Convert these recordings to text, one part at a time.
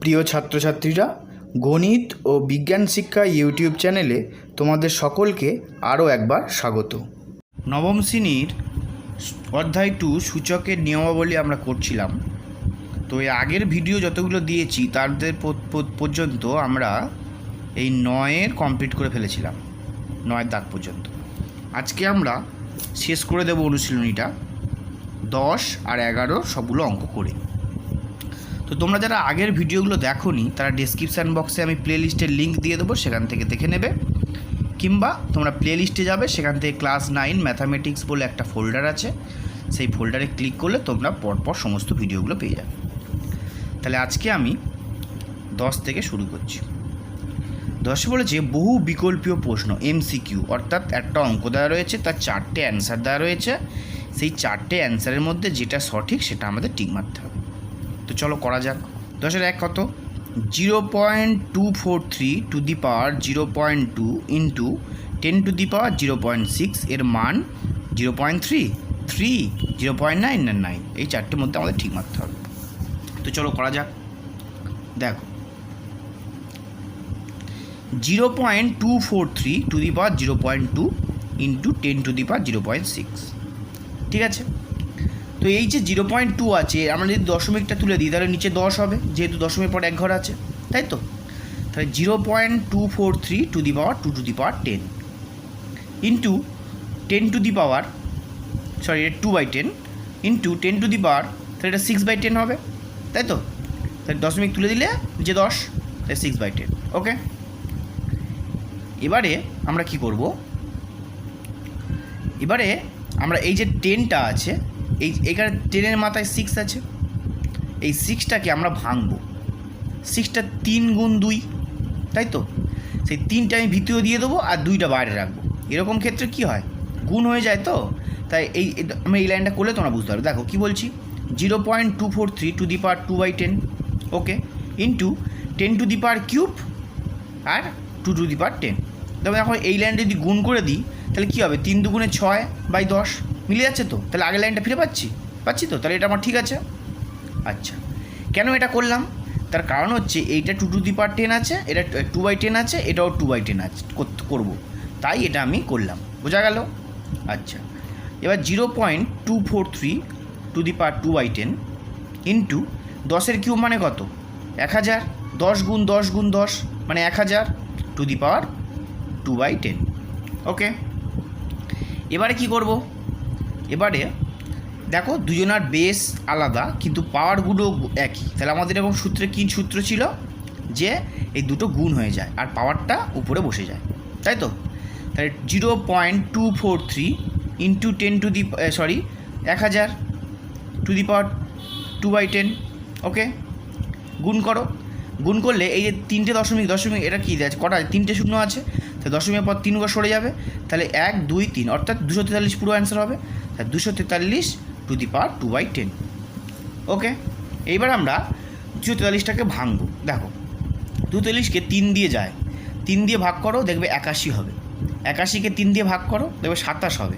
প্রিয় ছাত্রছাত্রীরা, গণিত ও বিজ্ঞান শিক্ষা ইউটিউব চ্যানেলে তোমাদের সকলকে আরও একবার স্বাগত। নবম শ্রেণীর অধ্যায় 2 সূচকের নিয়মাবলী আমরা করছিলাম। তো এই আগের ভিডিও যতগুলো দিয়েছি তাদের পর্যন্ত আমরা এই 9 কমপ্লিট করে ফেলেছিলাম, 9 দাগ পর্যন্ত। আজকে আমরা শেষ করে দেব অনুশীলনীটা 10 আর 11 সবগুলো অঙ্ক করে। তো তোমরা যারা আগের ভিডিওগুলো দেখোনি তারা ডেসক্রিপশান বক্সে আমি প্লে লিস্টের লিঙ্ক দিয়ে দেবো, সেখান থেকে দেখে নেবে, কিংবা তোমরা প্লে লিস্টে যাবে, সেখান থেকে ক্লাস 9 ম্যাথামেটিক্স বলে একটা ফোল্ডার আছে, সেই ফোল্ডারে ক্লিক করলে তোমরা পরপর সমস্ত ভিডিওগুলো পেয়ে যাবে। তাহলে আজকে আমি 10 থেকে শুরু করছি। 10 বলেছে বহু বিকল্পীয় প্রশ্ন, এমসিকিউ, অর্থাৎ একটা অঙ্ক দেওয়া রয়েছে, তার 4টে অ্যান্সার দেওয়া রয়েছে, সেই 4টে অ্যান্সারের মধ্যে যেটা সঠিক সেটা আমাদের টিক মারতে হবে। তো চলো করা যাক। 10-এর 1 কত? 0.243 to the power 0.2 into 10 to the power 0.6 এর মান 0.3, 3, 0.9 না 9, এই 4টের মধ্যে আমাদের ঠিক মারতে হবে। তো চলো করা যাক। দেখো 0.243 to the power 0.2 into 10 to the power 0.6, ঠিক আছে। তো এই যে 0.2 আছে, আমরা যদি দশমিকটা তুলে দিই তাহলে নিচে 10 হবে, যেহেতু দশমিকের পর 1 ঘর আছে, তাই তো। তাহলে 0.243 to the power 2 to the power 10 into 10 to the power 2/10 into 10 to the power, তাহলে এটা 6/10 হবে, তাই তো। তাহলে দশমিক তুলে দিলে নিচে 10, তাহলে 6/10। ওকে, এবারে আমরা কি করব? এবারে আমরা এই যে 10টা আছে, এইখানে 10-এর মাথায় 6 আছে, এই 6টাকে আমরা ভাঙবো। 6টা 3 গুণ 2, তাই তো। সেই 3টা আমি ভিতরে দিয়ে দেবো আর 2টা বাইরে রাখবো। এরকম ক্ষেত্রে কি হয়, গুণ হয়ে যায়। তো তাই আমি এই লাইনটা করলে তোমরা বুঝতে পারবে। দেখো কী বলছি, 0.243 to the power 2/10, okay, into 10 to the power cube আর 2 টু দি পাওয়ার 10। তবে এখন এই লাইনটা যদি গুণ করে দিই তাহলে কী হবে, 3 2 গুণে 6/10 মিলে যাচ্ছে। তো তাহলে আগের লাইনটা ফিরে পাচ্ছি তো, তাহলে এটা আমার ঠিক আছে। আচ্ছা, কেন এটা করলাম? তার কারণ হচ্ছে এইটা 2 টু দি পাওয়ার 10 আছে, এটা 2/10 আছে, এটাও 2/10 আছে, করবো, তাই এটা আমি করলাম। বোঝা গেল? আচ্ছা, এবার 0.243 টু দি পাওয়ার 2/10 ইন্টু 10-এর কিউব মানে কত? 1000, 10 গুণ 10 গুণ 10 মানে 1000 টু দি পাওয়ার 2/10। ওকে, এবারে কি করব? এবারে দেখো দুজনার বেস আলাদা কিন্তু পাওয়ারগুলো একই, তাহলে আমাদের এরকম সূত্রে কী সূত্র ছিল যে এই দুটো গুণ হয়ে যায় আর পাওয়ারটা উপরে বসে যায়, তাই তো। তাহলে 0.243 into 10 to the 1000 to the power 2/10, okay, গুণ করো। গুণ করলে এই যে 3টে দশমিক এটা কী আছে, কটা 3টে শূন্য আছে, তাহলে দশমিকের পর 3 ঘর সরে যাবে, তাহলে 1 2 3 অর্থাৎ 243 পুরো অ্যান্সার হবে। তাহলে 243 টু দি পাওয়ার 2/10। ওকে, এইবার আমরা 243টাকে ভাঙবো। দেখো 243কে 3 দিয়ে যায়, 3 দিয়ে ভাগ করো দেখবে 81 হবে, 81কে 3 দিয়ে ভাগ করো দেখবে 27 হবে,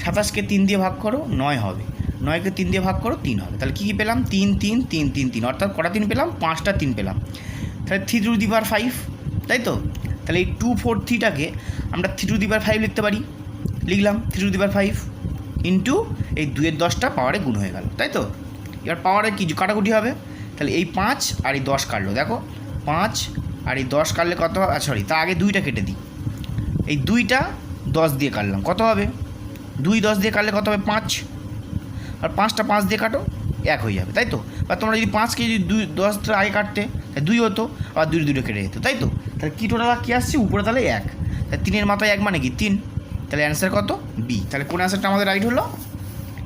27কে 3 দিয়ে ভাগ করো 9 হবে, 9কে 3 দিয়ে ভাগ করো 3 হবে। তাহলে কী পেলাম? 3 3 3 3 3, অর্থাৎ কটা 3 পেলাম? 5টা 3 পেলাম। তাহলে 3 টু দি পাওয়ার 5, তাই তো। তাহলে এই 243টাকে আমরা 3 টু দি পাওয়ার 5 লিখতে পারি, লিখলাম 3 টু দি পাওয়ার 5 ইন্টু এই 2-এর 10টা পাওয়ারে গুণ হয়ে গেল, তাই তো। এবার পাওয়ারে কি কাটাকুটি হবে, তাহলে এই 5 আর এই 10 কাটলো, দেখো 5 আর এই 10 কাটলে কত হবে? তার আগে 2টা কেটে দিই, এই 2টা 10 দিয়ে কাটলাম, কত হবে? 2 10 দিয়ে কাটলে কত হবে? 5, আর 5টা 5 দিয়ে কাটো 1 হয়ে যাবে, তাই তো। বা তোমরা যদি 5কে যদি 10টা আগে কাটতে, তাহলে 2 হতো, আবার 2 2 কেটে যেত, তাই তো। তাহলে কী টোটাল কী আসছে উপরে? তাহলে 1, তাহলে 3-এর মাথায় 1 মানে কি 3, তাহলে অ্যান্সার কত? বি। তাহলে কোন অ্যান্সারটা আমাদের রাইট হলো?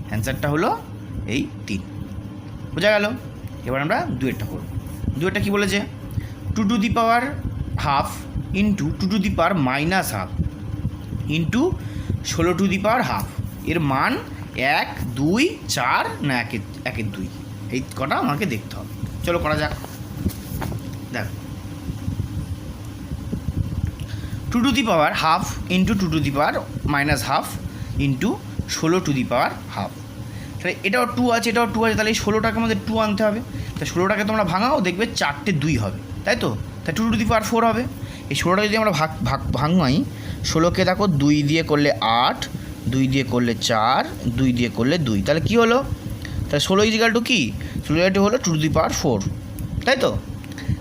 অ্যান্সারটা হলো এই 3। বোঝা গেল? এবার আমরা 2-এরটা করব। 2-এরটা কী বলেছে? 2 to the power half into 2 to the power minus half into 16 two the power half এর মান 1 2 4 না 1 2, এই কটা আমাকে দেখতে হবে। চলো করা যাক। দেখ 2 to the power half into 2 to the power minus half into 16 two the power half, তাহলে এটাও 2 আছে, এটাও 2 আছে, তাহলে এই 16টাকে আমাদের 2 আনতে হবে। তাহলে 16টাকে তোমরা ভাঙাও, দেখবে 4টে 2 হবে, তাই তো? তাই 2 টু দি পাওয়ার 4 হবে। এই 16টা যদি আমরা ভাঙাই, 16কে দেখো 2 দিয়ে করলে 8, 2 দিয়ে করলে 4, 2 দিয়ে করলে 2, তাহলে কী হলো? তাহলে 16 ইজিক্যাল টু কি? 16 হলো 2 টু দি পাওয়ার 4, তাই তো?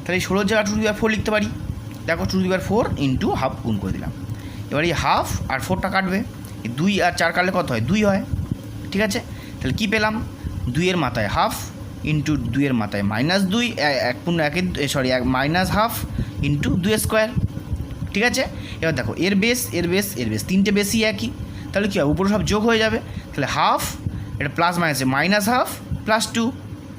তাহলে এই 16 জায়গা 2 টু দি পাওয়ার 4 লিখতে পারি। দেখো 2 to the power 4 into half গুণ করে দিলাম। এবার এই হাফ আর 4টা কাটবে, 2 আর 4 কাটলে কত হয়? 2 হয়, ঠিক আছে? তাহলে কী পেলাম? 2 এর মাথায় হাফ ইন্টু 2 এর মাথায় -2, মাইনাস হাফ ইন্টু 2 স্কোয়ার, ঠিক আছে? এবার দেখো এর বেস, এর বেস, এর বেস, 3টে বেশি একই, তাহলে কী হবে? উপরে সব যোগ হয়ে যাবে। তাহলে হাফ, এটা প্লাস মাইনাসে মাইনাস হাফ প্লাস 2,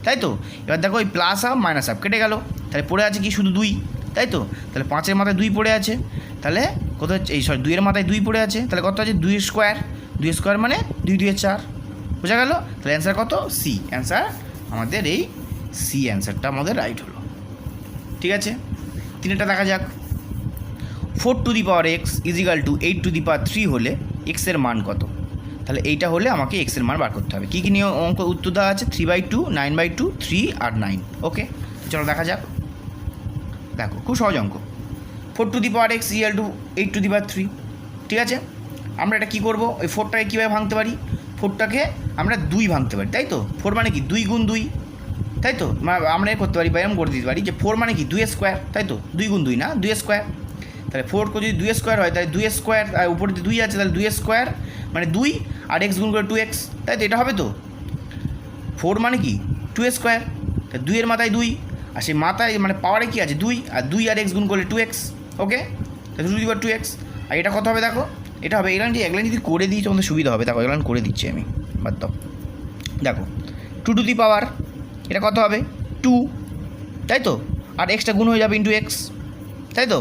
তাই তো? এবার দেখো ওই প্লাস হাফ মাইনাস হাফ কেটে গেল, তাহলে পড়ে আছে কি? শুধু 2, তাই তো? তাহলে 5-এর মাথায় 2 পড়ে আছে, তাহলে কত হচ্ছে? 2-এর মাথায় 2 পড়ে আছে, তাহলে কত আছে? 2 স্কোয়ার, 2 স্কোয়ার মানে 2 2 4, বোঝা গেল? তাহলে অ্যান্সার কত? C answer. আমাদের এই সি অ্যান্সারটা আমাদের রাইট হলো, ঠিক আছে? 3টা দেখা যাক। 4 to the power x is equal to 8 to the power 3 হলে এক্সের মান কত? তাহলে এইটা হলে আমাকে এক্সের মান বার করতে হবে। কী কী নিয়ে অঙ্ক উত্তর দেওয়া আছে? 3/2, 9/2, 3 আর 9। ওকে, চলো দেখা যাক। দেখো খুব সহজ অঙ্ক। 4 to the power x is equal to 8 to the power 3, ঠিক আছে? আমরা এটা কী করবো? ওই 4টাকে কীভাবে ভাঙতে পারি? 4টাকে আমরা 2 ভাঙতে পারি, তাই তো? 4 মানে কি? 2 গুণ 2, তাই তো? আমরা এ করতে পারি বা এরকম করে দিতে পারি যে 4 মানে কি? 2 স্কোয়ার, তাই তো? 2 গুণ 2 না, 2 স্কোয়ার। তাহলে 4 যদি 2 স্কোয়ার হয়, তাহলে 2 স্কোয়ার, আর উপরে 2 আছে, তাহলে 2 স্কোয়ার মানে 2 আর এক্স গুণ করে 2x, তাই তো? এটা হবে তো? 4 মানে কি? 2 স্কোয়ার, তাহলে 2 এর মাথায় 2, আর সেই মাথায় মানে পাওয়ারে কী আছে? 2, আর 2 আর এক্স গুণ করলে 2x, ওকে? তাহলে 2 * 2x। আর এটা কত হবে? দেখো এটা হবে এগুলো যদি করে দিই তোমাদের সুবিধা হবে। দেখো এগুলো করে দিচ্ছি আমি, বাদ দাও। দেখো 2 টু দি পাওয়ার, এটা কত হবে? 2, তাই তো? আর এক্সটা গুণ হয়ে যাবে ইন্টু এক্স, তাই তো?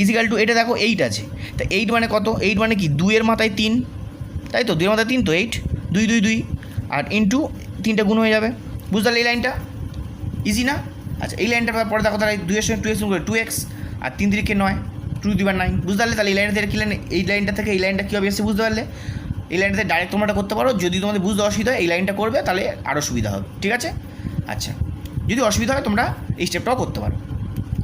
ইজিক্যাল টু এটা দেখো 8 আছে, তা 8 মানে কত? 8 মানে কি? 2 এর মাথায় 3, তাই তো? 2 এর মাথায় 3 তো 8, 2 2 2 আর ইন্টু 3টা গুণ হয়ে যাবে। বুঝতে পারলে এই লাইনটা? ইজি না? আচ্ছা এই লাইনটা পরে দেখো, তাহলে 2 এর সঙ্গে 2x গুণ করে 2x আর 3 3 9, 2 টু দি পাওয়ার 9। বুঝতে পারলে? তাহলে এই লাইনটা থেকে কী লাইন? এই লাইনটা থেকে এই লাইনটা কীভাবে এসে বুঝতে পারলে? এই লাইনটাতে ডাইরেক্ট তোমরা এটা করতে পারো। যদি তোমাদের বুঝতে অসুবিধা হয় এই লাইনটা করবে, তাহলে আরও সুবিধা হবে, ঠিক আছে? আচ্ছা যদি অসুবিধা হয় তোমরা এই স্টেপটাও করতে পারো।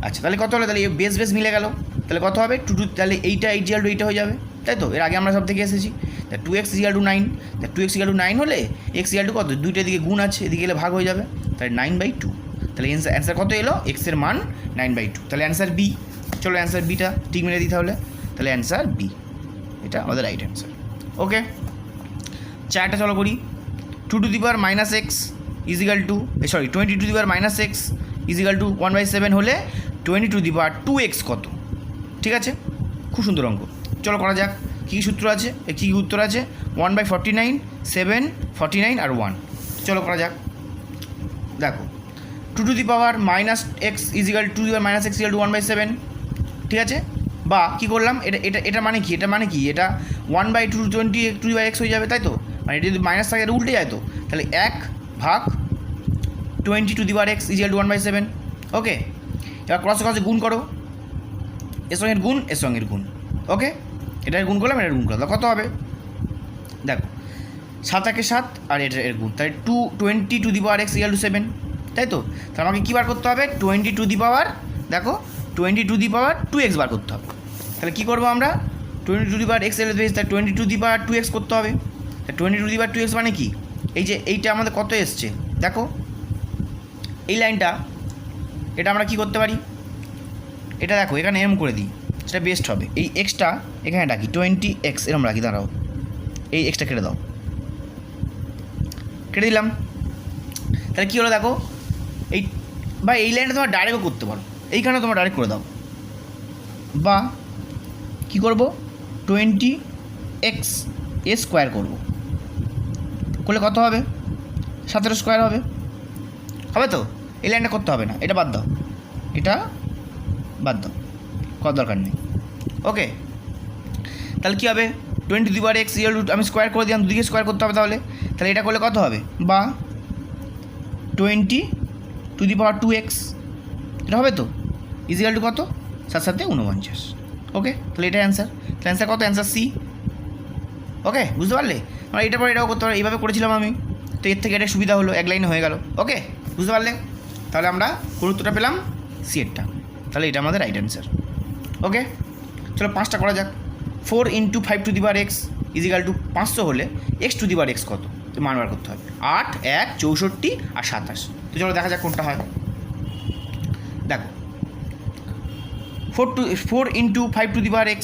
আচ্ছা তাহলে কত হলো? তাহলে এই বেস মিলে গেল, তাহলে কত হবে? 2 তাহলে এইটা 8 ইজিক্যাল টু এইটা হয়ে যাবে, তাই তো? এর আগে আমরা সব থেকে এসেছি। তা 2x ইজিক্যাল টু 9, তা 2x ইজিক্যাল টু 9 হলে x ইজিক্যাল টু কত? 2টা দিকে গুণ আছে, এদিকে গেলে ভাগ হয়ে যাবে, তাহলে 9/2। তাহলে অ্যান্সার কত এলো? x এর মান 9/2, তাহলে অ্যান্সার বি। চলো অ্যান্সার বিটা ঠিক মেরে দিতে হলে, তাহলে অ্যান্সার বি, এটা আমাদের রাইট অ্যান্সার। ওকে, 4টা চলো করি। 2 to the power minus X is equal to 20 to the power minus X is equal to 1/7 হলে 20 টু দি পাওয়ার 2x কত? ঠিক আছে, খুব সুন্দর অঙ্ক। চলো করা যাক। কী কী সূত্র আছে, কী কী উত্তর আছে? 1/49, 7, 49 আর 1। চলো করা যাক। দেখো 2 to the power minus X is equal to the power minus X is equal to 1/7, ঠিক আছে? বা কী করলাম? এটা মানে কি? এটা মানে কি? এটা 1/2 20 2/x হয়ে যাবে, তাই তো? মানে এটা যদি মাইনাস থাকে এটা উল্টে যায় তো, তাহলে 1/20 to the power x is equal to 1/7। Okay, এবার ক্রসে ক্রসে গুণ করো, এর সঙ্গে গুণ, এর সঙ্গে গুণ। ওকে, এটার গুণ করলাম, এটার গুণ করলাম, কত হবে? দেখো 7 একে 7 আর এর গুণ, তাই 20 to the power x is equal to 7, তাই তো? তাহলে আমাকে কী বার করতে হবে? 20 টু দি পাওয়ার, দেখো 20 টু দি পাওয়ার 2x বার করতে হবে। তাহলে কী করবো আমরা? 20 টু দি পাওয়ার এক্স এর বেস, তাই 20 টু দি পাওয়ার 2x করতে হবে। 20 টু দি পাওয়ার 2x মানে কি? এই যে এইটা আমাদের কত এসছে দেখো, এই লাইনটা, এটা আমরা কি করতে পারি? এটা দেখো এখানে এরম করে দিই, সেটা বেস্ট হবে। এই এক্সটা এখানে ডাকি 20x এরম রাখি, দাঁড়াও এই এক্সটা কেটে দাও, কেটে দিলাম। তাহলে কী হলো দেখো, এই বা এই লাইনটা তোমরা ডাইরেক্টও করতে পারো, এইখানে তোমরা ডাইরেক্ট করে দাও। বা কী করবো? 20x এ স্কোয়ার করবো, করলে কত হবে? 17 স্কোয়ার হবে, হবে তো? এই লাইনটা করতে হবে না, এটা বাদ দাও, এটা বাদ দাও, করার দরকার নেই। ওকে, তাহলে কী হবে? 20 to the power x equal to, আমি স্কোয়ার করে দিলাম, দুদিকে স্কোয়ার করতে হবে, তাহলে এটা করলে কত হবে? বা 20 টু দি পাওয়ার 2x, এটা হবে তো? ইজিক্যাল টু কত? 7 7 49। ওকে, তাহলে এটা অ্যান্সার। তাহলে অ্যান্সার কত? Answer C. ওকে, বুঝতে পারলে? আমরা এটার পর এটাও করতে পারি, এইভাবে করেছিলাম আমি, তো এর থেকে এটা সুবিধা হলো, এক লাইনে হয়ে গেল। ওকে, বুঝতে পারলে? তাহলে আমরা কোন উত্তরটা পেলাম? সি এরটা। তাহলে এটা আমাদের রাইট অ্যান্সার। ওকে, চলো 5টা করা যাক। 4 × 5^x = 500 হলে x^x কত? তো মান বার করতে হবে। 8, 1, 64 আর 27। তো চলো দেখা যাক কোনটা হয়। দেখো 4 × 5^x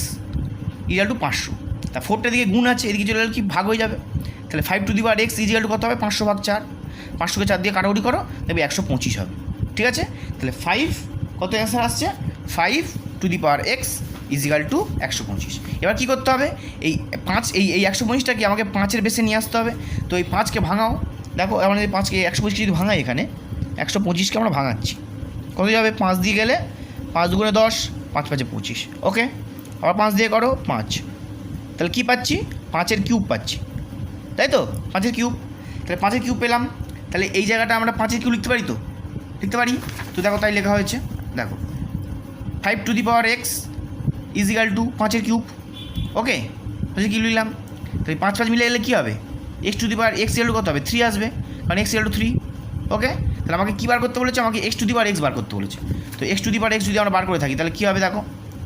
= 500। তা 4টা দিকে গুণ আছে, এদিকে চলে গেলে কি ভাগ হয়ে যাবে। তাহলে 5^x = কত হবে? 500/4। 500কে 4 দিয়ে কাটাকুটি করো, দেখবে 125 হবে। ঠিক আছে, তাহলে 5 কত অ্যান্সার আসছে? 5^x = 125। এবার কী করতে হবে? এই 5 এই 125টাকে আমাকে 5-এর বেসে নিয়ে আসতে হবে। তো এই 5কে ভাঙাও। দেখো আমরা যদি 5কে 125কে যদি ভাঙাই, এখানে 125কে আমরা ভাঙাচ্ছি, কত যাবে? 5 দিয়ে গেলে 5 × 10, 5 × 5 = 25। ওকে, আবার 5 দিয়ে করো 5, তাহলে কী পাচ্ছি? 5-এর কিউব পাচ্ছি, তাই তো? 5-এর কিউব। তাহলে 5-এর কিউব পেলাম। তাহলে এই জায়গাটা আমরা 5-এর কিউব লিখতে পারি তো? লিখতে পারি। তো দেখো তাই লেখা হয়েছে। দেখো 5^x = 5-এর কিউব। ওকে, তাহলে কী লিখলাম? তাহলে 5 5 মিলে এলে কী হবে? x^x = কত হবে? 3 আসবে, কারণ x = 3। ওকে, তাহলে আমাকে কী বার করতে বলেছে? আমাকে x^x বার করতে বলেছে। তো x^x যদি আমরা বার করে থাকি, তাহলে কী হবে? দেখো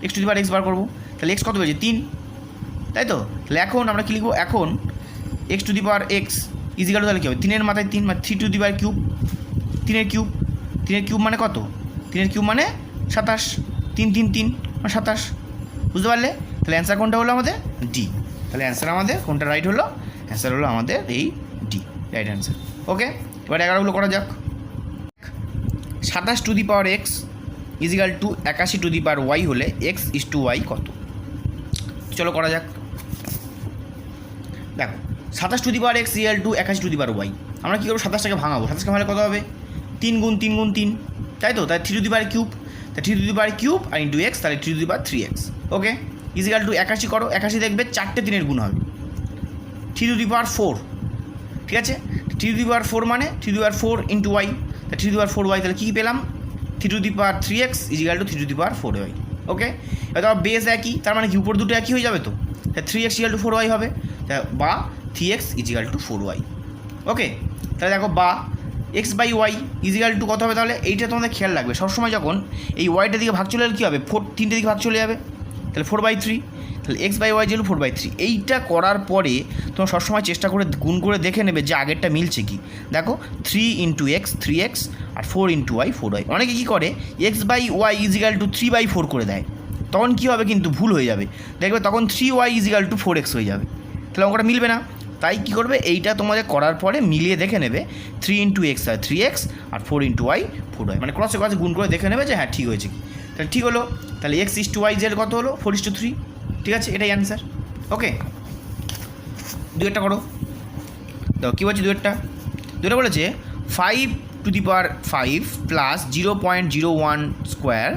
x^x বার করবো, তাহলে x কত হয়েছে? 3, তাই তো? তাহলে এখন আমরা কী লিখবো? এখন x^x = তাহলে কী হবে? 3-এর মাথায় 3, মানে 3^3। 3-এর কিউব, 3-এর কিউব মানে কত? 3-এর কিউব মানে 27। 3 3 3 মানে 27। বুঝতে পারলে? তাহলে অ্যান্সার কোনটা হলো আমাদের? ডি। তাহলে অ্যান্সার আমাদের কোনটা রাইট হলো? অ্যান্সার হলো আমাদের এই ডি, রাইট অ্যান্সার। ওকে, এবার 11গুলো করা যাক। 27^x = 81^y হলে x/y কত? চলো করা যাক। দেখো 27^x = 81^y। আমরা কী করবো? 27টাকে ভাঙাবো। 27কে ভাঙলে কত হবে? 3 × 3 × 3, তাই তো? তাই 3^3। তা 3^3 আর ইন্টু x, তাহলে 3^3x। ওকে, = 81 করো। 81 দেখবে 4টে 3-এর গুণ হবে, 3^4। ঠিক আছে, 3^4 মানে 3^4 × y, তা 3^4y। তাহলে কী পেলাম? 3^3x = 3^4y। ওকে, এবার তো বেস একই, তার মানে কি উপর দুটো একই হয়ে যাবে তো? তাহলে 3x = 4y হবে, বা 3x = 4y। ওকে, তাহলে দেখো বা x/y = কত হবে? তাহলে এইটা তোমাদের খেয়াল রাখবে সবসময়, যখন এই ওয়াইটা দিকে ভাগ চলে গেলে কী হবে? 3টে দিকে ভাগ চলে যাবে, তাহলে 4/3। তাহলে x/y = 4/3। এইটা করার পরে তোমরা সবসময় চেষ্টা করে গুণ করে দেখে নেবে যে আগেরটা মিলছে কি। দেখো 3 × x 3x আর 4 × y 4y। অনেকে কী করে? x/y = 3/4 করে দেয়, তখন কী হবে? কিন্তু ভুল হয়ে যাবে, দেখবে তখন 3y = 4x হয়ে যাবে, তাহলে অঙ্কটা মিলবে না। তাই কী করবে? এইটা তোমাদের করার পরে মিলিয়ে দেখে নেবে 3 × x আর 3x আর 4 × y 4y, মানে ক্রসে গুণ করে দেখে নেবে যে হ্যাঁ ঠিক হয়েছে কি। তাহলে ঠিক হলো। তাহলে x/y কত হলো? 4:3। ঠিক আছে, এটাই অ্যান্সার। ওকে, 2-একটা করো। দেখো কী বলছে 2-একটা বলেছে 5^5 + 0.01²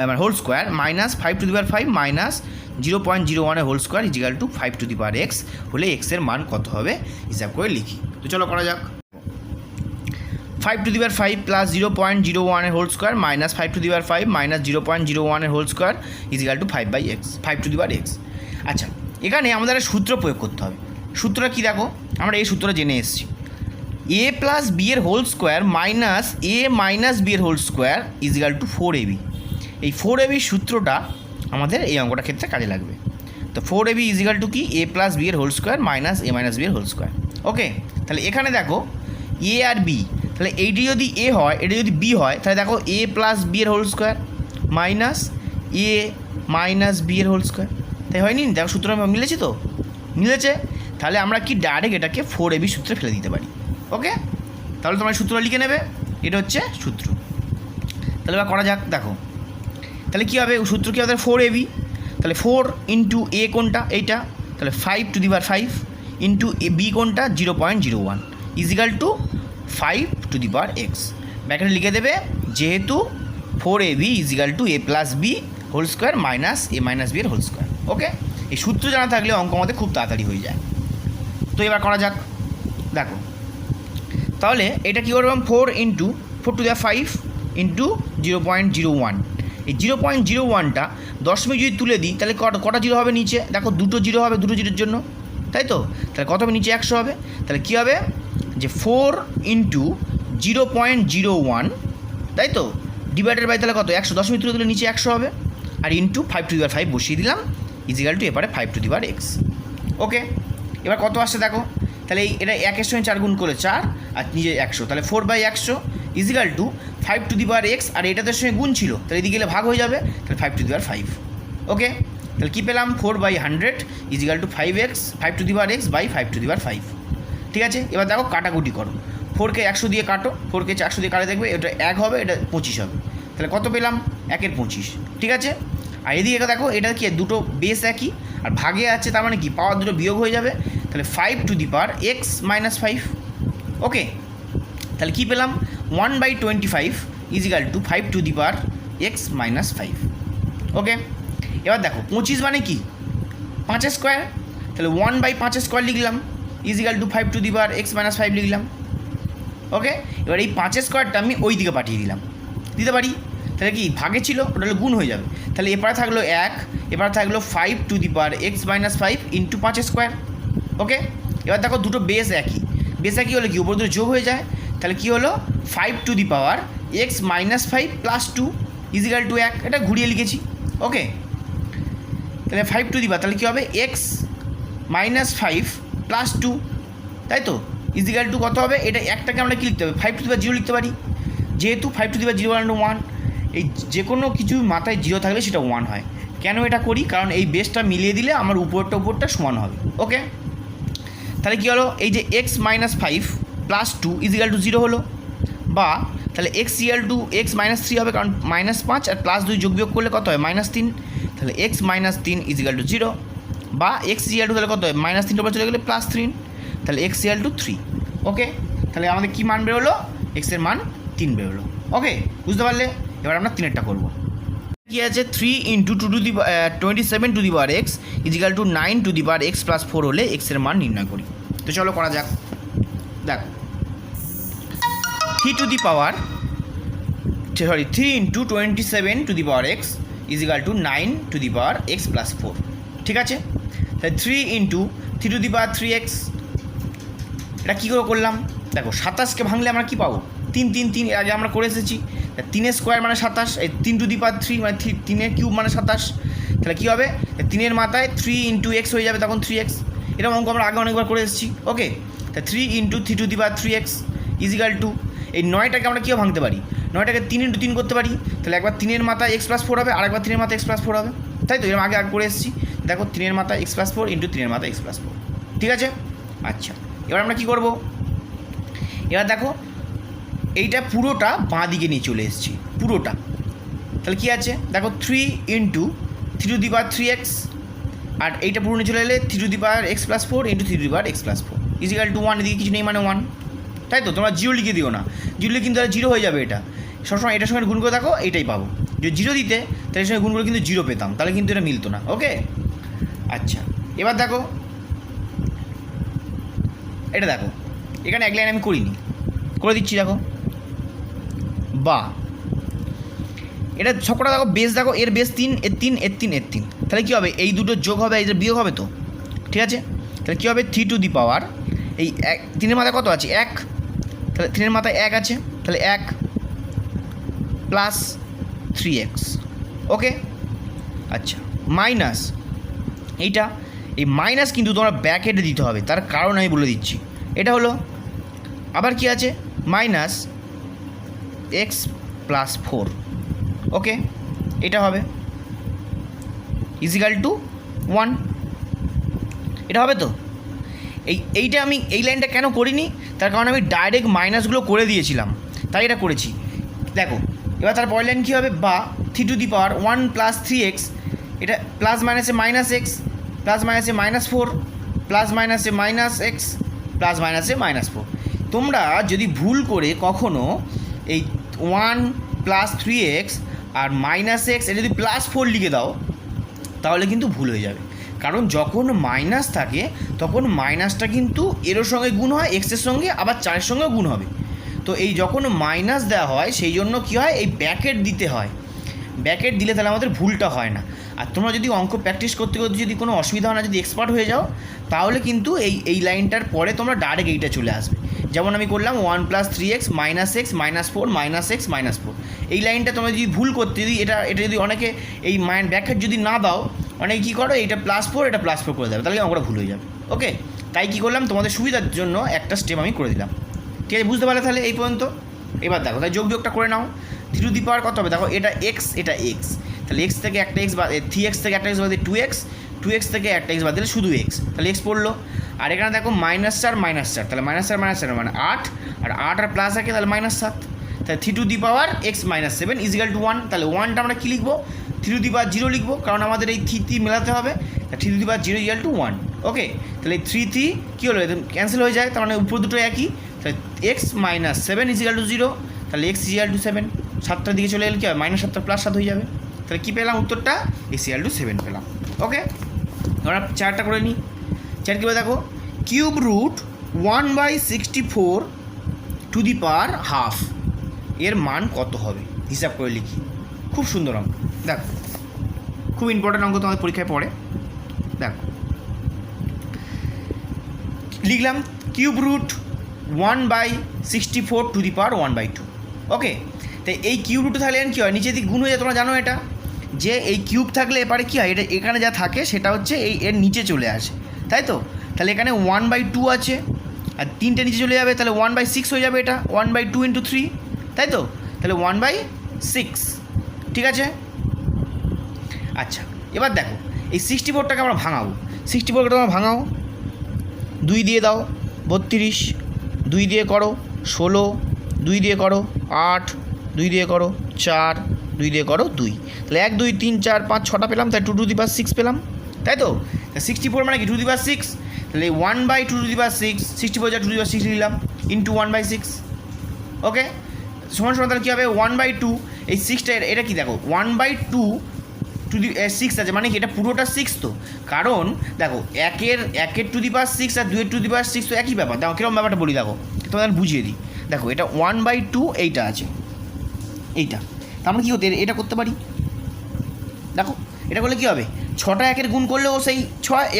মানে whole square minus 5^5 minus 0.01 whole square = 5^x হলে x-এর মান কত হবে? হিসাব করে লিখি। তো চলো করা যাক। 5^5 + 0.01 whole square minus 5^5 minus 0.01 whole square = 5/x। আচ্ছা, এখানে আমাদের একটা সূত্র প্রয়োগ করতে হবে। সূত্রটা কী? দেখো আমরা এই সূত্রটা জেনে এসেছি, a + b এর whole square minus a - b এর হোল স্কোয়ার = 4ab। এই 4ab সূত্রটা আমাদের এই অঙ্কটার ক্ষেত্রে কাজে লাগবে। তো 4ab = কি? a + b এর whole square minus a - b এর হোল স্কোয়ার। ওকে, তাহলে এখানে দেখো a আর b, তাহলে এইটি যদি a হয়, এটা যদি b হয়, তাহলে দেখো a + b এর whole square minus a - b এর হোল স্কোয়ার। তাই হয়নি? দেখো সূত্র মিলেছে তো? মিলেছে। তাহলে আমরা কি ডাইরেক্ট এটাকে 4ab সূত্রে ফেলে দিতে পারি। ওকে, তাহলে তোমরা সূত্রটা লিখে নেবে, এটা হচ্ছে সূত্র। তাহলে এবার করা যাক। দেখো তাহলে কী হবে? সূত্র কী হবে? 4ab। তাহলে 4 × a কোনটা? এইটা, তাহলে 5^5 × b কোনটা? 0.01 = 5^x। ব্র্যাকেটে লিখে দেবে, যেহেতু 4ab = a + b whole square minus a - b এর হোল স্কোয়ার। ওকে, এই সূত্র জানা থাকলে অঙ্ক আমাদের খুব তাড়াতাড়ি হয়ে যায়। তো এবার করা যাক। দেখো তাহলে এটা কী করলাম? 4 × 4^5 × 0.01। এই 0.01টা দশমিক যদি তুলে দিই, তাহলে কটা জিরো হবে নিচে? দেখো দুটো জিরো হবে, দুটো জিরোর জন্য, তাই তো? তাহলে কত হবে নিচে? 100 হবে। তাহলে কী হবে? যে 4 ইন্টু 0.01, তাই তো, ডিভাইডেড বাই তাহলে কত 100, দশমিক তুলে দিলে নিচে 100 হবে, আর ইন্টু 5^5 বসিয়ে দিলাম ইজিক্যাল টু এবারে 5^x। ওকে, এবার কত আসছে দেখো, তাহলে এটা 1-এর সঙ্গে 4 গুণ করে 4 আর নিজে 100, তাহলে 4/100 ইজিক্যাল টু 5^x, আর এটাদের সঙ্গে গুণ ছিল তাহলে এদিকে গেলে ভাগ হয়ে যাবে, তাহলে 5^5। ওকে, তাহলে কী পেলাম 4/100 ইজিক্যাল টু 5x বাই 5^5। ঠিক আছে, এবার দেখো কাটাকুটি করো, 4কে 100 দিয়ে কাটো, 4কে 400 দিয়ে কাটে দেখবে এটা 1 হবে, এটা 25 হবে, তাহলে কত পেলাম 1-এর 25। ঠিক আছে, আর এদিকে দেখো এটা কি দুটো বেস একই আর ভাগে আছে, তার মানে কি পাওয়ার দুটো বিয়োগ হয়ে যাবে, তাহলে 5^x - 5। ওকে, তাহলে কী পেলাম 1/25 ইজিক্যাল টু 5^x - 5। ওকে, এবার দেখো 25 মানে কি 5 স্কোয়ার, তাহলে 1/5 স্কোয়ার লিখলাম ইজিক্যাল টু 5^x - 5 লিখলাম। ওকে, এবার এই 5 স্কোয়ারটা আমি ওই দিকে পাঠিয়ে দিতে পারি, তাহলে কি ভাগে ছিল ওটা হলো গুণ হয়ে যাবে, তাহলে এপারে থাকলো 1, এবার থাকলো 5^x - 5 ইন্টু 5 স্কোয়ার। ওকে, এবার দেখো দুটো বেস একই হলে কি উপর দুটো যোগ হয়ে যায়, তাহলে কী হলো 5^x - 5 প্লাস 2 ইজিক্যাল টু 1, এটা ঘুরিয়ে লিখেছি। ওকে, তাহলে 5 তাহলে কী হবে x - 5 প্লাস 2, তাই তো, ইজিক্যাল টু কত হবে, এটা একটাকে আমরা কী লিখতে হবে 5^0 লিখতে পারি, যেহেতু 5^0 1, এই যে কোনো কিছু মাথায় 0 থাকলে সেটা 1 হয়। কেন এটা করি, কারণ এই বেসটা মিলিয়ে দিলে আমার উপরটা সমান হবে। ওকে, তাহলে কী হলো এই যে x - 5 প্লাস 2 ইজিক্যাল টু 0 হলো, বা তাহলে x ইকুয়াল টু x - 3 হবে, কারণ -5 আর প্লাস 2 যোগ বিয়োগ করলে কত হয় -3, তাহলে x - 3 ইজিক্যাল টু 0, বা x ইকুয়াল টু তাহলে কত হয় -3 উপরে চলে গেলে +3, তাহলে x ইকুয়াল টু 3। ওকে, তাহলে আমাদের কী মান বেরোলো, x এর মান 3 বেরোলো। ওকে, বুঝতে পারলে, এবার আমরা 3-এরটা করবো। কী আছে 3 into 27^x is equal two 9^x + 4 হলে x এর মান নির্ণয় করি। তো চলো করা যাক। দেখো 3 into 27^x is equal two 9^x + 4। ঠিক আছে, তাহলে 3 ইন্টু 3^3x, এটা কী করে করলাম দেখো, 27কে ভাঙলে আমরা কী পাবো 3 3 3, আগে আমরা করে এসেছি, 3 স্কোয়ার মানে 27, এই 3^3 মানে 3-এর কিউব মানে 27, তাহলে কী হবে 3-এর মাথায় 3 ইন্টু x হয়ে যাবে, তখন 3x, এরকম অঙ্ক আমরা আগে অনেকবার করে এসেছি। ওকে, তা 3 ইন্টু 3^3x ইজিক্যাল টু এই 9টাকে আমরা কীভাবে ভাঙতে পারি, 9টাকে 3 ইন্টু 3 করতে পারি, তাহলে একবার 3-এর মাথায় x + 4 হবে, আর একবার 3-এর মাথায় x + 4 হবে, তাই তো, এরকম আগে করে এসেছি। দেখো 3-এর মাথায় x + 4 ইন্টু 3-এর মাথায় x + 4। ঠিক আছে, আচ্ছা, এবার আমরা কী করবো, এবার দেখো এইটা পুরোটা বাঁ দিকে নিয়ে চলে এসেছি পুরোটা, তাহলে কী আছে দেখো 3 ইন্টু 3^3x, আর এইটা পুরো নিয়ে চলে এলে 3^x + 4 into 3^x + 4 is equal two 1, এদিকে কিছু নেই মানে 1, তাই তো, তোমরা 0 লিখে দিও না, 0 লিখে কিন্তু তাহলে 0 হয়ে যাবে, এটা সবসময় এটার সঙ্গে গুণ করে দেখো এইটাই পাবো, যদি 0 দিতে তাহলে এর সঙ্গে গুণ করে কিন্তু 0 পেতাম, তাহলে কিন্তু এটা মিলতো না। ওকে, আচ্ছা, এবার দেখো এটা দেখো এখানে এক লাইন আমি করিনি, করে দিচ্ছি, দেখো বা এটা সবকটা দেখো বেস, দেখো এর বেস 3, এর 3, এর 3, এর 3, তাহলে কী হবে এই দুটো যোগ হবে, এই যে বিয়োগ হবে, তো ঠিক আছে, তাহলে কী হবে 3 এই 3-এর মাথায় কত আছে 1, তাহলে 3-এর মাথায় 1 আছে, তাহলে 1 প্লাস 3x। ওকে, আচ্ছা, মাইনাস এইটা, এই মাইনাস কিন্তু তোমরা ব্র্যাকেটে দিতে হবে, তার কারণ আমি বলে দিচ্ছি, এটা হলো আবার কি আছে -x + 4। ওকে, এটা হবে ইজিক্যাল টু 1, এটা হবে তো। এইটা আমি এই লাইনটা কেন করিনি, তার কারণ আমি ডাইরেক্ট মাইনাসগুলো করে দিয়েছিলাম, তাই এটা করেছি। দেখো এবার তার পরের লাইন কী হবে, বা 3^1 + 3x, এটা প্লাস মাইনাসে -x, প্লাস মাইনাসে -4, প্লাস মাইনাসে -x, প্লাস মাইনাসে -4। তোমরা যদি ভুল করে কখনো এই 1 + 3x আর -x এটা যদি +4 লিখে দাও তাহলে কিন্তু ভুল হয়ে যাবে, কারণ যখন মাইনাস থাকে তখন মাইনাসটা কিন্তু এর সঙ্গে গুণ হয়, এক্সের সঙ্গে আবার 4-এর সঙ্গেও গুণ হবে, তো এই যখন মাইনাস দেওয়া হয় সেই জন্য কী হয় এই ব্র্যাকেট দিতে হয়, ব্র্যাকেট দিলে তাহলে আমাদের ভুলটা হয় না। আর তোমরা যদি অঙ্ক প্র্যাকটিস করতে করতে যদি কোনো অসুবিধা হয় না, যদি এক্সপার্ট হয়ে যাও, তাহলে কিন্তু এই লাইনটার পরে তোমরা ডাইরেক্ট এইটা চলে আসবে। যেমন আমি করলাম 1 + 3x - x - 4 - x - 4, এই লাইনটা তোমরা যদি ভুল করতে, যদি এটা যদি অনেকে এই ব্যাখ্যা যদি না দাও, অনেকে কী করো, এটা +4 এটা +4 করে দেবে, তাহলে অঙ্কটা ভুল হয়ে যাবে। ওকে, তাই কী করলাম, তোমাদের সুবিধার জন্য একটা স্টেপ আমি করে দিলাম। ঠিক আছে, বুঝতে পারলে তাহলে এই পর্যন্ত? এবার দেখো, তাই যোগবিয়োগটা করে নাও। 3 কত হবে? দেখো এটা x, এটা x, তাহলে x থেকে একটা x বাদ, 3x থেকে একটা x বাদ দিয়ে 2x থেকে একটা x বাদ দিলে শুধু x, তাহলে x পড়লো। আর এখানে দেখো -4 - 4, তাহলে -4 মানে 8, আর 8 আর প্লাস থাকে তাহলে -7, তাহলে 3x - 7 = 1, তাহলে 1টা আমরা কী লিখবো? 3 লিখবো, কারণ আমাদের এই 3 মেলাতে হবে। 3 = 1। ওকে, তাহলে 3 কী হলো, ক্যান্সেল হয়ে যায়, তার মানে উপর দুটো একই, তাহলে x - 7 = 0, তাহলে x = 7, 7টার দিকে চলে গেলে কী হবে, -7 + 7 হয়ে যাবে। তাহলে কী পেলাম উত্তরটা? x = 7 পেলাম। ওকে, আমরা চারটা করে নিই। চার কী বলে দেখো, ⁴1/64 এর মান কত হবে? হিসাব করে লিখি। খুব সুন্দর অঙ্ক, দেখো খুব ইম্পর্টেন্ট অঙ্ক, তোমাদের পরীক্ষায় পড়ে। দেখো লিখলাম ⁴1/64 ওকে, তো এই কিউব রুট থাকলে কী হয়, নিচে দিকে গুণ হয়ে যায়। তোমরা জানো এটা, যে এই কিউব থাকলে এবারে কী হয়, এটা এখানে যা থাকে সেটা হচ্ছে এর নিচে চলে আসে, তাই তো? তাহলে এখানে 1/2 আছে, আর 3টে নিচে চলে যাবে, তাহলে 1/6 হয়ে যাবে। এটা 1/2 × 3, তাই তো? তাহলে 1/6, ঠিক আছে? আচ্ছা, এবার দেখো এই 64টাকে আমরা ভাঙাবো। 64টা তোমরা ভাঙাও, 2 দিয়ে দাও 32, 2 দিয়ে করো 16, 2 দিয়ে করো 8, 2 দিয়ে করো 4, 2 দিয়ে করো 2, তাহলে 1 2 3 4 5 6টা পেলাম, তাই 2⁻6 পেলাম, তাই তো? 64 মানে কি 2⁻6, তাহলে 1/2⁻6, 64 যা 2⁻6 নিলাম, ইন্টু 1/6। ওকে, সমান তাহলে কী হবে, 1/2, এই 6টা এটা কি দেখো 1/2 6 আছে, মানে কি এটা পুরোটা 6 তো, কারণ দেখো 1-এর 2⁻6 আর 2-এর 2⁻6 তো একই ব্যাপার। দেখো কীরকম ব্যাপারটা বলি, দেখো তোমাদের বুঝিয়ে দিই। দেখো এটা 1/2 এইটা আছে, এইটা, তা আমরা কী হতে এটা করতে পারি। দেখো এটা করলে কী হবে, 6টা 1-এর গুণ করলেও সেই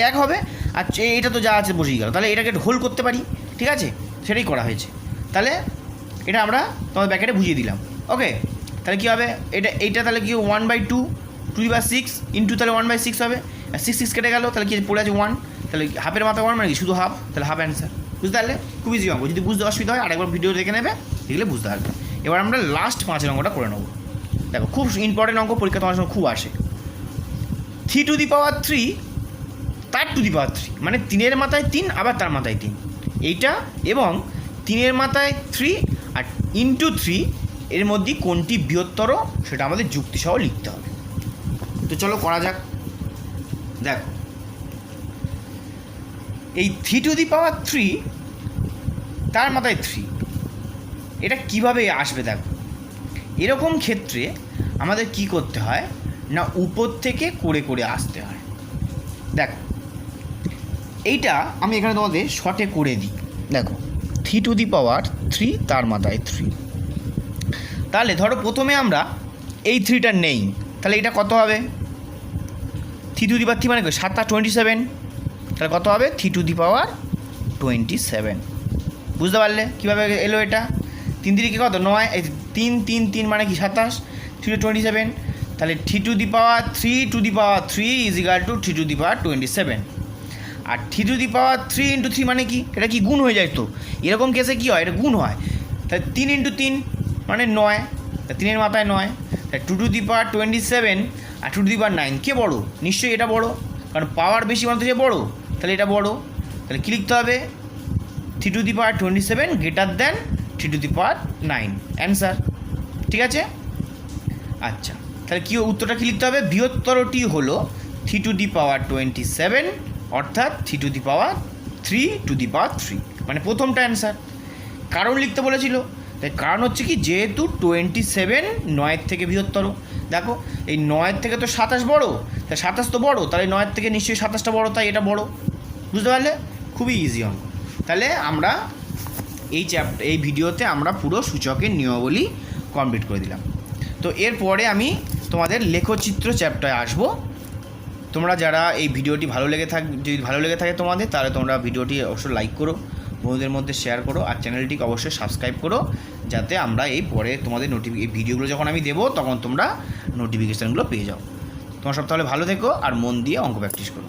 1 হবে, আর এইটা তো যা আছে বসেই গেল, তাহলে এটাকে হোল করতে পারি, ঠিক আছে? সেটাই করা হয়েছে। তাহলে এটা আমরা তোমাদের ব্যাকেটে বুঝিয়ে দিলাম। ওকে, তাহলে কী হবে, এইটা তাহলে কি 1/2 2/6 ইন্টু, তাহলে 1/6 হবে, আর 6 কেটে গেল, তাহলে কি পড়ে আছে 1, তাহলে হাফের মাথা 1 মানে কি শুধু হাফ, তাহলে হাফ অ্যান্সার। বুঝতে পারলে? খুব ইজি অঙ্ক, যদি বুঝতে অসুবিধা হয় আরেকবার ভিডিও দেখে নেবে, দেখলে বুঝতে পারবে। এবার আমরা লাস্ট 5 অঙ্কটা করে নেবো। দেখো খুব ইম্পর্টেন্ট অঙ্ক, পরীক্ষা তোমার সময় খুব আসে। 3⁻3 তার 3 মানে 3-এর মাথায় 3 আবার তার মাথায় 3, এইটা, এবং 3-এর মাথায় 3 আর ইন্টু 3 এর মধ্যে কোনটি বৃহত্তর সেটা আমাদের যুক্তিসহ লিখতে হবে। তো চলো করা যাক। দেখো এই 3⁻3 তার মাথায় 3, এটা কিভাবে আসবে? দেখো এরকম ক্ষেত্রে আমাদের কি করতে হয় না, উপর থেকে করে করে আসতে হয়। দেখো এইটা আমি এখানে তোমাদের শর্টে করে দিই। দেখো 3⁻3 তার মাথায় 3, তাহলে ধরো প্রথমে আমরা এই 3টা নেই, তাহলে এটা কত হবে, 3⁻3 মানে 7 আর 27, তাহলে কত হবে 3⁻27। বুঝতে পারলে কীভাবে এলো এটা? 3 দিকে কত 9, এই 3 3 3 মানে কি 27, 3⁻27, তাহলে 3⁻3 = 3⁻27। আর 3⁻3 × 3 মানে কি, এটা কি গুণ হয়ে যায় তো? এরকম কেসে কী হয়, এটা গুণ হয়, তাহলে 3 × 3 মানে 9, তা 3-এর মাথায় 9, তাহলে 2⁻27 আর 2⁹ কে বড়? নিশ্চয়ই এটা বড়, কারণ পাওয়ার বেশি মানে যে বড়, তাহলে এটা বড়। তাহলে কী লিখতে হবে, 3⁻27 > 3⁹, অ্যান্সার। ঠিক আছে? আচ্ছা, তাহলে কী উত্তরটা কী লিখতে হবে, বৃহত্তরটি হলো 3⁻27 অর্থাৎ 3⁻3 মানে প্রথমটা অ্যান্সার। কারণ লিখতে বলেছিল, তাই কারণ হচ্ছে কি, যেহেতু 27 9-এর থেকে বৃহত্তর। দেখো এই 9-এর থেকে তো 27 বড়, তাই 27 তো বড়, তাহলে 9-এর থেকে নিশ্চয়ই 27টা বড়, তাই এটা বড়। বুঝতে পারলে? খুবই ইজি অঙ্ক। তাহলে আমরা এই ভিডিওতে আমরা পুরো সূচকের নিয়মাবলী কমপ্লিট করে দিলাম। তো এরপরে আমি তোমাদের লেখচিত্র চ্যাপ্টারে আসবো, তোমরা যারা এই ভিডিওটি যদি ভালো লেগে থাকে তোমাদের, তাহলে তোমরা ভিডিওটি অবশ্যই লাইক করো, বন্ধুদের মধ্যে শেয়ার করো, আর চ্যানেলটিকে অবশ্যই সাবস্ক্রাইব করো, যাতে আমরা এই পরে তোমাদের এই ভিডিওগুলো যখন আমি দেবো তখন তোমরা নোটিফিকেশানগুলো পেয়ে যাও। তোমরা সব তাহলে ভালো থেকো আর মন দিয়ে অঙ্ক প্র্যাকটিস করো।